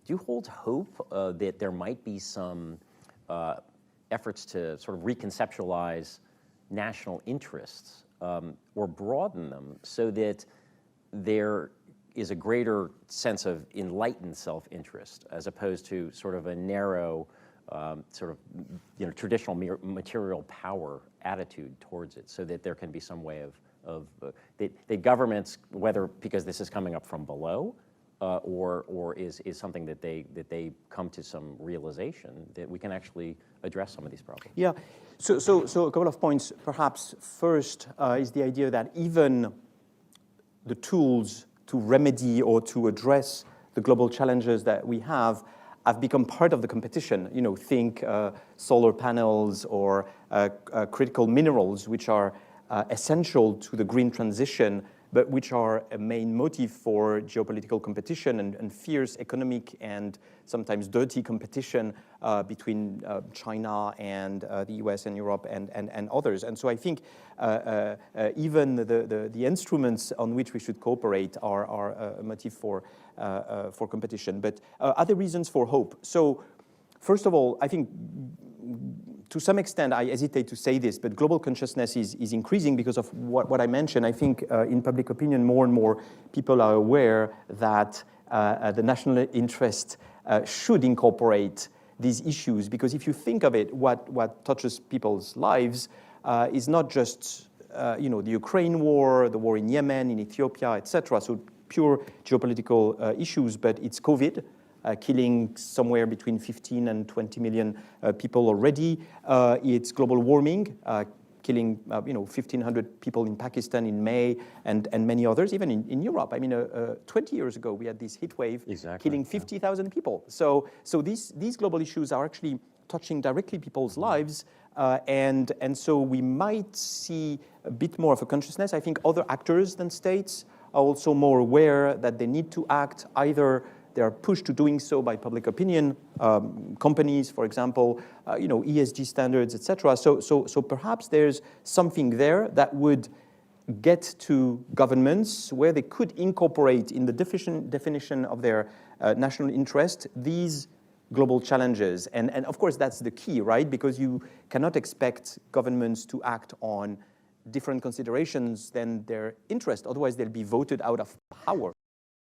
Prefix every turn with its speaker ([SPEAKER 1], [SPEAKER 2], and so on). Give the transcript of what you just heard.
[SPEAKER 1] do you hold hope that there might be some efforts to sort of reconceptualize national interests or broaden them so that there is a greater sense of enlightened self-interest as opposed to sort of a narrow sort of traditional material power attitude towards it, so that there can be some way of that governments, whether because this is coming up from below or is something that they come to some realization that we can actually address some of these problems.
[SPEAKER 2] Yeah, so a couple of points. Perhaps first is the idea that even the tools to remedy or to address the global challenges that we have become part of the competition. Think solar panels or critical minerals, which are essential to the green transition, but which are a main motive for geopolitical competition and fierce economic and sometimes dirty competition between China and the US and Europe and others. And so I think even the instruments on which we should cooperate are a motive for competition. But other reasons for hope. So first of all, I think to some extent, I hesitate to say this, but global consciousness is increasing because of what I mentioned. I think in public opinion, more and more people are aware that the national interest should incorporate these issues, because if you think of it, what touches people's lives is not just the Ukraine war, the war in Yemen, in Ethiopia, etc. So pure geopolitical issues, but it's COVID. Killing somewhere between 15 and 20 million people already. It's global warming, killing 1,500 people in Pakistan in May, and many others, even in Europe. I mean, 20 years ago, we had this heat wave killing 50,000 people. So these global issues are actually touching directly people's lives, and so we might see a bit more of a consciousness. I think other actors than states are also more aware that they need to act. Either they are pushed to doing so by public opinion, companies, for example, ESG standards, etc. So perhaps there's something there that would get to governments where they could incorporate in the definition of their national interest these global challenges. And of course, that's the key, right? Because you cannot expect governments to act on different considerations than their interest. Otherwise, they'll be voted out of power.